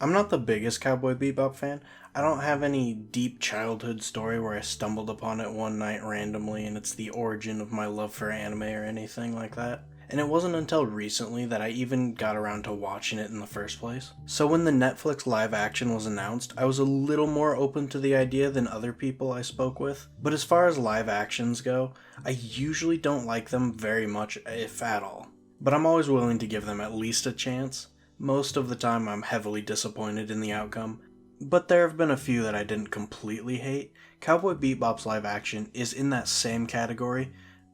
I'm not the biggest Cowboy Bebop fan. I don't have any deep childhood story where I stumbled upon it one night randomly and it's the origin of my love for anime or anything like that. And it wasn't until recently that I even got around to watching it in the first place. So when the Netflix live action was announced, I was a little more open to the idea than other people I spoke with. But as far as live actions go, I usually don't like them very much, if at all. But I'm always willing to give them at least a chance. Most of the time I'm heavily disappointed in the outcome, but there have been a few that I didn't completely hate. Cowboy Bebop's live action is in that same category,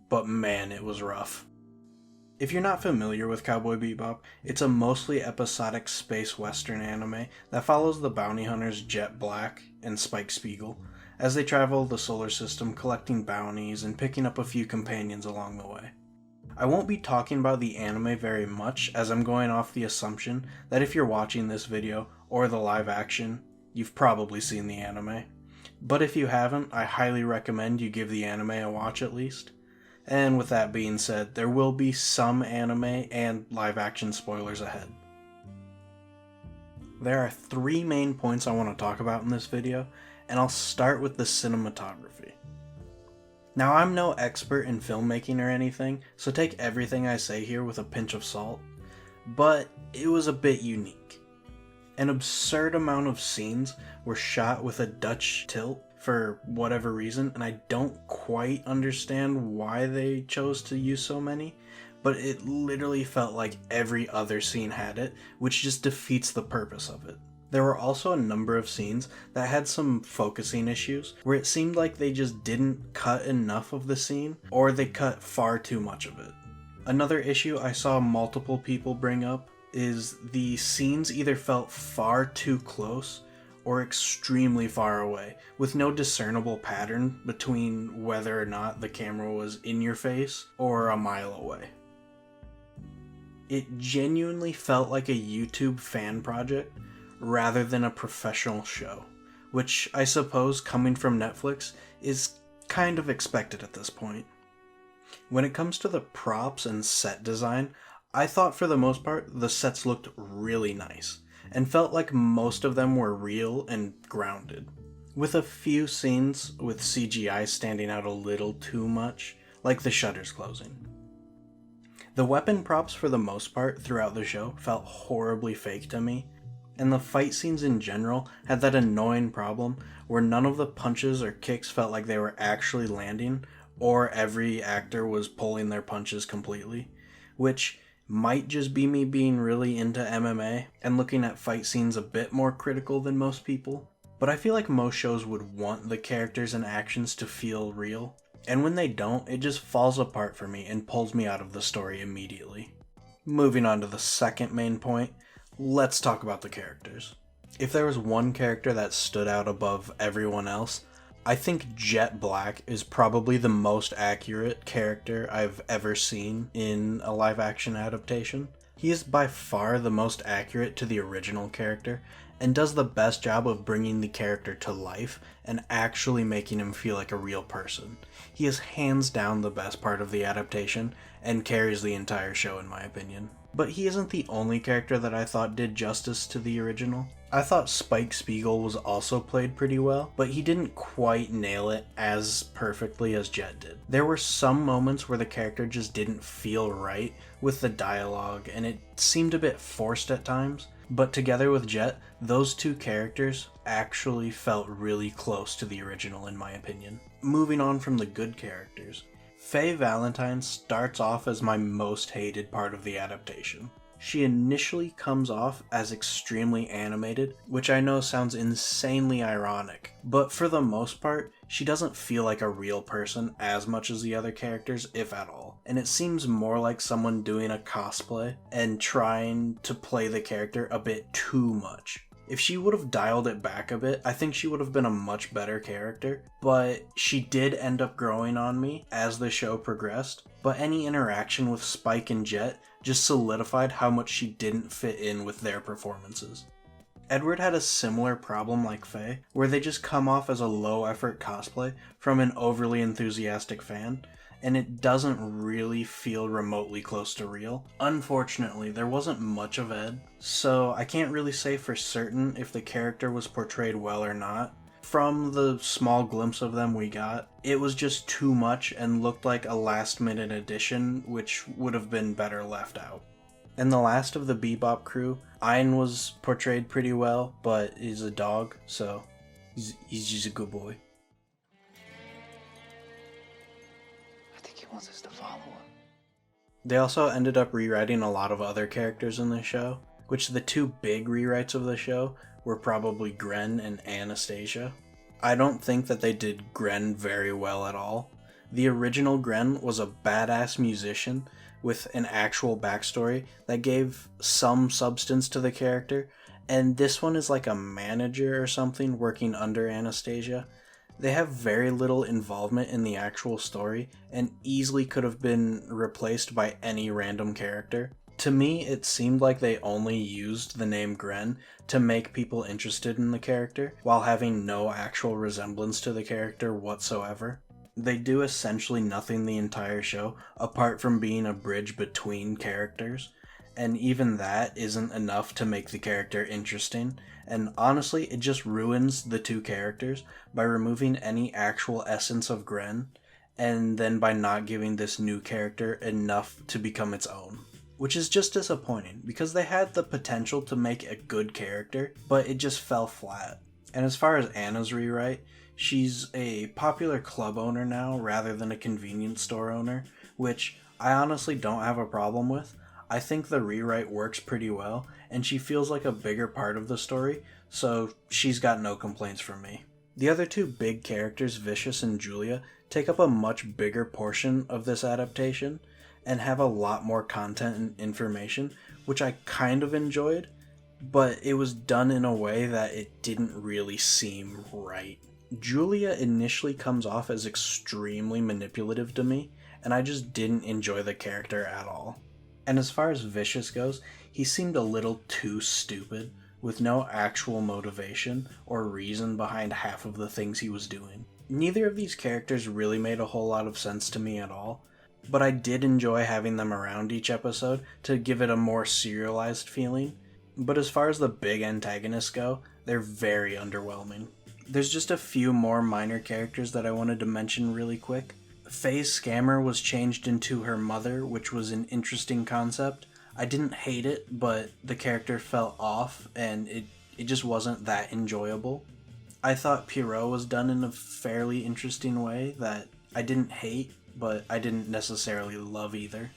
but man, it was rough. If you're not familiar with Cowboy Bebop, it's a mostly episodic space western anime that follows the bounty hunters Jet Black and Spike Spiegel as they travel the solar system collecting bounties and picking up a few companions along the way. I won't be talking about the anime very much as I'm going off the assumption that if you're watching this video or the live action, you've probably seen the anime. But if you haven't, I highly recommend you give the anime a watch at least. And with that being said, there will be some anime and live action spoilers ahead. There are 3 main points I want to talk about in this video, and I'll start with the cinematography. Now, I'm no expert in filmmaking or anything, so take everything I say here with a pinch of salt, but it was a bit unique. An absurd amount of scenes were shot with a Dutch tilt for whatever reason, and I don't quite understand why they chose to use so many, but it literally felt like every other scene had it, which just defeats the purpose of it. There were also a number of scenes that had some focusing issues, where it seemed like they just didn't cut enough of the scene, or they cut far too much of it. Another issue I saw multiple people bring up is the scenes either felt far too close or extremely far away, with no discernible pattern between whether or not the camera was in your face or a mile away. It genuinely felt like a YouTube fan project, rather than a professional show, which I suppose, coming from Netflix, is kind of expected at this point. When it comes to the props and set design, I thought for the most part the sets looked really nice, and felt like most of them were real and grounded, with a few scenes with CGI standing out a little too much, like the shutters closing. The weapon props for the most part throughout the show felt horribly fake to me, and the fight scenes in general had that annoying problem where none of the punches or kicks felt like they were actually landing, or every actor was pulling their punches completely, which might just be me being really into MMA and looking at fight scenes a bit more critical than most people. But I feel like most shows would want the characters and actions to feel real, and when they don't, it just falls apart for me and pulls me out of the story immediately. Moving on to the second main point, let's talk about the characters. If there was one character that stood out above everyone else, I think Jet Black is probably the most accurate character I've ever seen in a live action adaptation. He is by far the most accurate to the original character, and does the best job of bringing the character to life and actually making him feel like a real person. He is hands down the best part of the adaptation, and carries the entire show in my opinion. But he isn't the only character that I thought did justice to the original. I thought Spike Spiegel was also played pretty well, but he didn't quite nail it as perfectly as Jet did. There were some moments where the character just didn't feel right with the dialogue, and it seemed a bit forced at times. But together with Jet, those two characters actually felt really close to the original in my opinion. Moving on from the good characters, Faye Valentine starts off as my most hated part of the adaptation. She initially comes off as extremely animated, which I know sounds insanely ironic, but for the most part, she doesn't feel like a real person as much as the other characters, if at all. And it seems more like someone doing a cosplay and trying to play the character a bit too much. If she would have dialed it back a bit, I think she would have been a much better character, but she did end up growing on me as the show progressed, but any interaction with Spike and Jet just solidified how much she didn't fit in with their performances. Edward had a similar problem like Faye, where they just come off as a low-effort cosplay from an overly enthusiastic fan, and it doesn't really feel remotely close to real. Unfortunately, there wasn't much of Ed, so I can't really say for certain if the character was portrayed well or not. From the small glimpse of them we got, it was just too much and looked like a last-minute addition, which would have been better left out. And the last of the Bebop crew, Ein was portrayed pretty well, but he's a dog, so he's just a good boy. I think he wants us to follow him. They also ended up rewriting a lot of other characters in the show, which the two big rewrites of the show were probably Gren and Anastasia. I don't think that they did Gren very well at all. The original Gren was a badass musician with an actual backstory that gave some substance to the character, and this one is like a manager or something working under Anastasia. They have very little involvement in the actual story and easily could have been replaced by any random character. To me, it seemed like they only used the name Gren to make people interested in the character, while having no actual resemblance to the character whatsoever. They do essentially nothing the entire show, apart from being a bridge between characters, and even that isn't enough to make the character interesting, and honestly, it just ruins the two characters by removing any actual essence of Gren, and then by not giving this new character enough to become its own. Which is just disappointing, because they had the potential to make a good character, but it just fell flat. And as far as Anna's rewrite, she's a popular club owner now rather than a convenience store owner, which I honestly don't have a problem with. I think the rewrite works pretty well, and she feels like a bigger part of the story, so she's got no complaints from me. The other two big characters, Vicious and Julia, take up a much bigger portion of this adaptation, and have a lot more content and information, which I kind of enjoyed, but it was done in a way that it didn't really seem right. Julia initially comes off as extremely manipulative to me, and I just didn't enjoy the character at all. And as far as Vicious goes, he seemed a little too stupid, with no actual motivation or reason behind half of the things he was doing. Neither of these characters really made a whole lot of sense to me at all, but I did enjoy having them around each episode to give it a more serialized feeling. But as far as the big antagonists go, they're very underwhelming. There's just a few more minor characters that I wanted to mention really quick. Faye's scammer was changed into her mother, which was an interesting concept. I didn't hate it, but the character fell off, and it just wasn't that enjoyable. I thought Pierrot was done in a fairly interesting way that I didn't hate, but I didn't necessarily love either.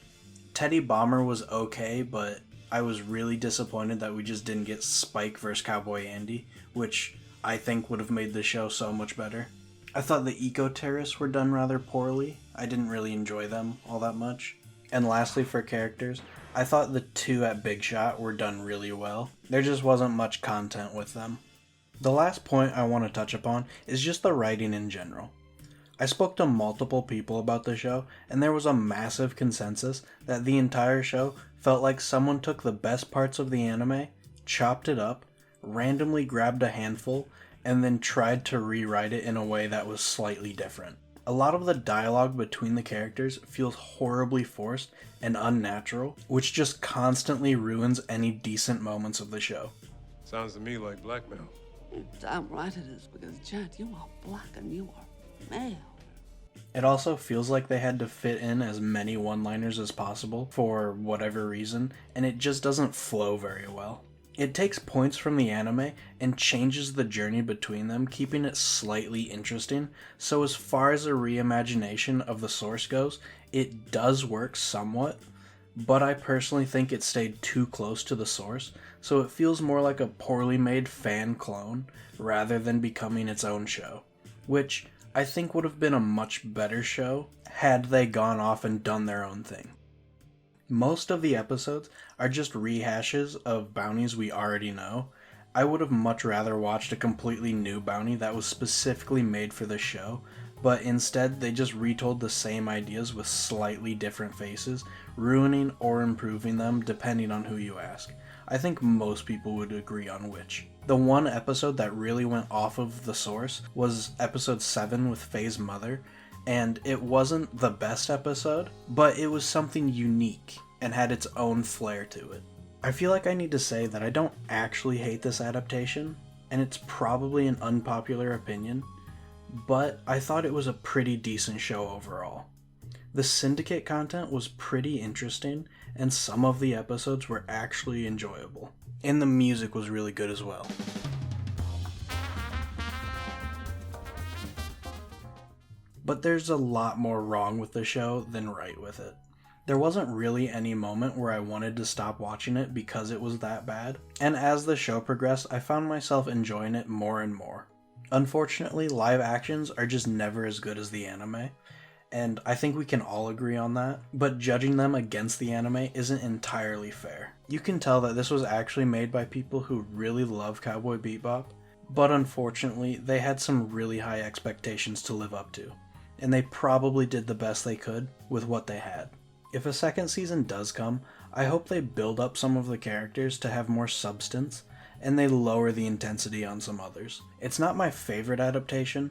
Teddy Bomber was okay, but I was really disappointed that we just didn't get Spike vs. Cowboy Andy, which I think would have made the show so much better. I thought the eco-terrorists were done rather poorly. I didn't really enjoy them all that much. And lastly, for characters, I thought the two at Big Shot were done really well. There just wasn't much content with them. The last point I want to touch upon is just the writing in general. I spoke to multiple people about the show, and there was a massive consensus that the entire show felt like someone took the best parts of the anime, chopped it up, randomly grabbed a handful, and then tried to rewrite it in a way that was slightly different. A lot of the dialogue between the characters feels horribly forced and unnatural, which just constantly ruins any decent moments of the show. Sounds to me like blackmail. Damn right it is, because Chad, you are black and you are male. It also feels like they had to fit in as many one-liners as possible for whatever reason, and it just doesn't flow very well. It takes points from the anime and changes the journey between them, keeping it slightly interesting, so as far as a reimagination of the source goes, it does work somewhat, but I personally think it stayed too close to the source, so it feels more like a poorly made fan clone rather than becoming its own show, which I think would have been a much better show had they gone off and done their own thing. Most of the episodes are just rehashes of bounties we already know. I would have much rather watched a completely new bounty that was specifically made for the show, but instead they just retold the same ideas with slightly different faces, ruining or improving them depending on who you ask. I think most people would agree on which. The one episode that really went off of the source was episode 7 with Faye's mother, and it wasn't the best episode, but it was something unique and had its own flair to it. I feel like I need to say that I don't actually hate this adaptation, and it's probably an unpopular opinion, but I thought it was a pretty decent show overall. The Syndicate content was pretty interesting, and some of the episodes were actually enjoyable. And the music was really good as well. But there's a lot more wrong with the show than right with it. There wasn't really any moment where I wanted to stop watching it because it was that bad, and as the show progressed, I found myself enjoying it more and more. Unfortunately, live actions are just never as good as the anime, and I think we can all agree on that, but judging them against the anime isn't entirely fair. You can tell that this was actually made by people who really love Cowboy Bebop, but unfortunately, they had some really high expectations to live up to, and they probably did the best they could with what they had. If a second season does come, I hope they build up some of the characters to have more substance, and they lower the intensity on some others. It's not my favorite adaptation,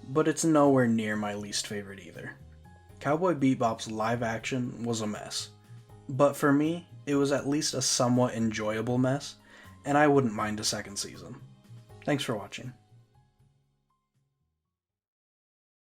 but it's nowhere near my least favorite either. Cowboy Bebop's live action was a mess, but for me, it was at least a somewhat enjoyable mess, and I wouldn't mind a second season. Thanks for watching.